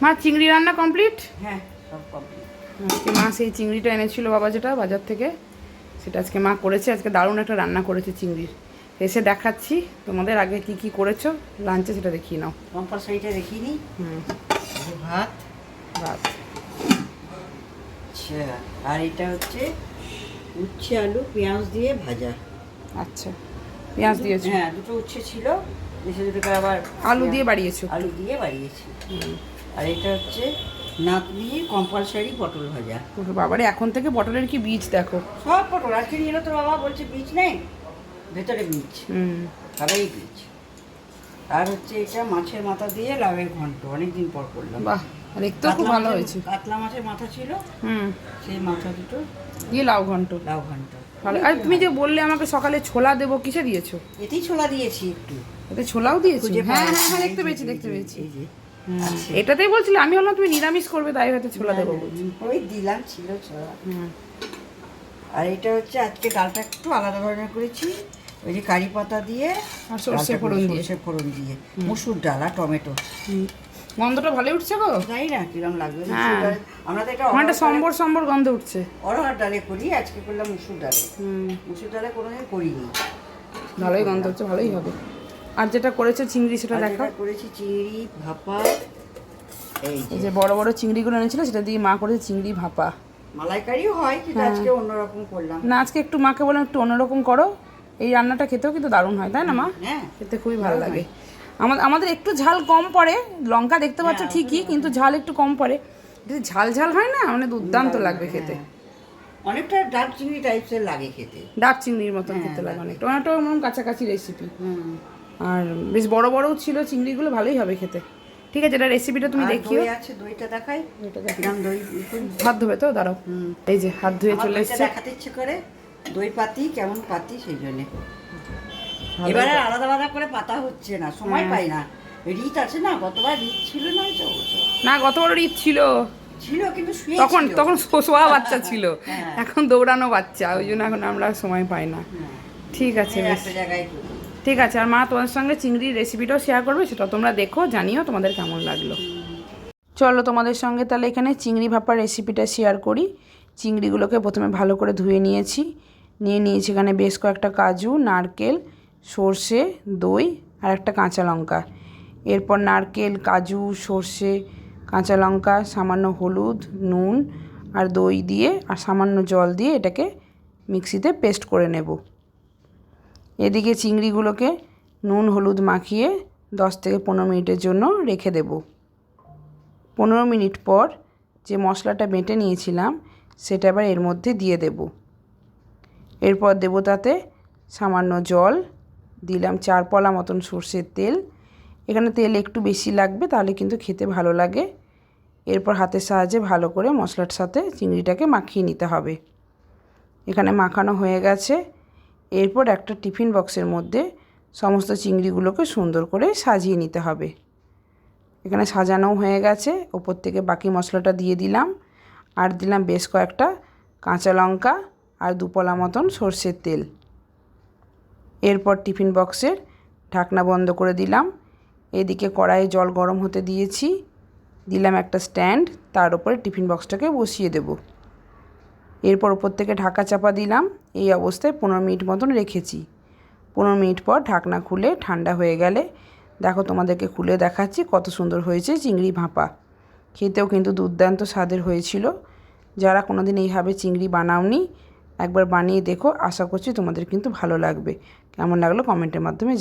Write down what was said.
মা চিংড়ি রান্না কমপ্লিট? হ্যাঁ, সব কমপ্লিট। আজকে মা সেই চিংড়িটা এনেছিল বাবা যেটা বাজার থেকে, সেটা আজকে মা করেছে। আজকে দারুণ একটা রান্না করেছে চিংড়ির। এসে দেখাচ্ছি তোমাদের, আগে কি কি করেছো লাঞ্চে সেটা দেখিয়ে নাও। কম্পালসারিটা দেখিয়ে নিই। ভাত ভাত, আচ্ছা, আর এটা হচ্ছে উচ্ছে আলু পেঁয়াজ দিয়ে ভাজা। আচ্ছা, পেঁয়াজ দিয়েছো? হ্যাঁ, দুটো উচ্ছে ছিল, এসে দুটোকে আবার আলু দিয়ে বাড়িয়েছো? আলু দিয়ে বাড়িয়েছি। আর এটা হচ্ছে নাতনির কম্পালসারি পটল ভাজা। বাবারে, এখন থেকে পটলের কি বীজ দেখো। সব পটল আজকে নিয়ে এলো তো বাবা, বলছে বীজ নেই, ভেতরে বীজ, তবেই বীজ। আর হচ্ছে এটা মাছের মাথা দিয়ে লাউয়ের ঘন্ট, অনেকদিন পর করলাম। বাহ, দেখতেও খুব ভালো হয়েছে। কাতলা মাছের মাথা ছিল, সেই মাথা দুটো দিয়ে লাউ ঘন্ট। লাউ ঘন্ট ভালো। আর তুমি যে বললে আমাকে সকালে ছোলা দেবো, কিসে দিয়েছো? এতেই ছোলা দিয়েছি একটু। এতে ছোলাও দিয়েছো? হ্যাঁ হ্যাঁ হ্যাঁ, দেখতে পেয়েছি দেখতে পেয়েছি। এটাতেই বলছিলে, আমি বললাম তুমি নিরামিষ করবে তাই হয়তো ছোলা দেবো বলছি। ওই দিলাম, ছিল ছোলা। আর এটা হচ্ছে আজকে ডালটা একটু আলাদা ধরনের করেছি, ওই যে কারি পাতা দিয়ে আর সর্ষে ফোড়ন দিয়ে। সর্ষে ফোড়ন দিয়ে মুসুর ডাল আর টমেটো। গন্ধটা ভালোই উঠছে গো। জানি না কিরম লাগবে। হ্যাঁ, আমরা তো এটা একটা সম্বর সম্বর গন্ধ উঠছে। অরহর ডালে করি, আজকে করলাম মুসুর ডালে। মুসুর ডালে কোনোদিন করিনি। ভালোই গন্ধ হচ্ছে, ভালোই হবে। আর যেটা করেছে চিংড়ি সেটা দেখা করেছি চিংড়ি ভাপা। এই যে বড় বড় চিংড়িগুলো এনেছিল সেটা দিয়ে মা করেছে চিংড়ি ভাপা। মালাইকারিও হয়, কিন্তু আজকে অন্যরকম করলাম। না, আজকে একটু মাকে বললাম একটু অন্যরকম করো। এই রান্নাটা খেতেও কিন্তু দারুণ হয়, তাই না মা? হ্যাঁ, খেতে খুবই ভালো লাগে। আমাদের একটু ঝাল কম পড়ে, লঙ্কা দেখতে পাচ্ছ ঠিকই, কিন্তু ঝাল একটু কম পড়ে। যদি ঝাল ঝাল হয় না, মানে দুর্দান্ত লাগবে খেতে। অনেকটা ডাব চিংড়ি টাইপসের লাগে খেতে, ডাব চিংড়ির মতন খেতে লাগে অনেকটা, অনেকটা কাছাকাছি রেসিপি। আর বেশ বড় বড়ও ছিল চিংড়িগুলো, ভালোই হবে খেতে। ঠিক আছে, এটা রেসিপিটা তুমি দেখিও। দইটা দেখাই। দই হাত ধোবে তো, দাঁড়াও। এই যে হাত ধুয়ে চলে এসেছে। দেখাতে ইচ্ছে করে দই পাতি, কেমন পাতি সেই জন্য। এবারে আলাদা আলাদা করে পাতা হচ্ছে না, সময় পাই না। রীত আছে না, গতবার রীত ছিল না? না, গতবার রীত ছিল, কিন্তু তখন শোয়া বাচ্চা ছিল, এখন দৌড়ানো বাচ্চা, ওই জন্য এখন আমরা সময় পাই না। ঠিক আছে, ঠিক আছে। আর মা তোমাদের সঙ্গে চিংড়ির রেসিপিটাও শেয়ার করবে, সেটা তোমরা দেখো, জানিও তোমাদের কেমন লাগলো। চলো তোমাদের সঙ্গে তাহলে এখানে চিংড়ি ভাপার রেসিপিটা শেয়ার করি। চিংড়িগুলোকে প্রথমে ভালো করে ধুয়ে নিয়েছি এখানে বেশ কয়েকটা কাজু, নারকেল, সর্ষে, দই আর একটা কাঁচা লঙ্কা। এরপর নারকেল, কাজু, সর্ষে, কাঁচা লঙ্কা, সামান্য হলুদ, নুন আর দই দিয়ে আর সামান্য জল দিয়ে এটাকে মিক্সিতে পেস্ট করে নেব। এদিকে চিংড়িগুলোকে নুন হলুদ মাখিয়ে 10 থেকে 15 মিনিটের জন্য রেখে দেব। 15 মিনিট পর যে মশলাটা বেটে নিয়েছিলাম সেটা এবার এর মধ্যে দিয়ে দেব। এরপর দেব তাতে সামান্য জল, দিলাম 4 পলা মতন সর্ষের তেল। এখানে তেল একটু বেশি লাগবে, তাহলে কিন্তু খেতে ভালো লাগে। এরপর হাতের সাহায্যে ভালো করে মশলার সাথে চিংড়িটাকে মাখিয়ে নিতে হবে। এখানে মাখানো হয়ে গেছে। এরপর একটা টিফিন বক্সের মধ্যে সমস্ত চিংড়িগুলোকে সুন্দর করে সাজিয়ে নিতে হবে। এখানে সাজানোও হয়ে গেছে। ওপর থেকে বাকি মশলাটা দিয়ে দিলাম, আর দিলাম বেশ কয়েকটা কাঁচা লঙ্কা আর 2 পলা মতন সর্ষের তেল। এরপর টিফিন বক্সের ঢাকনা বন্ধ করে দিলাম। এদিকে কড়াইয়ে জল গরম হতে দিয়েছি, দিলাম একটা স্ট্যান্ড, তার উপরে টিফিন বক্সটাকে বসিয়ে দেব। এরপর ওপর থেকে ঢাকা চাপা দিলাম। এই অবস্থায় 15 মিনিট মতন রেখেছি। 15 মিনিট পর ঢাকনা খুলে ঠান্ডা হয়ে গেলে দেখো, তোমাদেরকে খুলে দেখাচ্ছি কত সুন্দর হয়েছে চিংড়ি ভাপা। খেতেও কিন্তু দুর্দান্ত স্বাদের হয়েছিল। যারা কোনোদিন এইভাবে চিংড়ি বানাওনি, একবার বানিয়ে দেখো, আশা করছি তোমাদের কিন্তু ভালো লাগবে। কেমন লাগলো কমেন্টের মাধ্যমে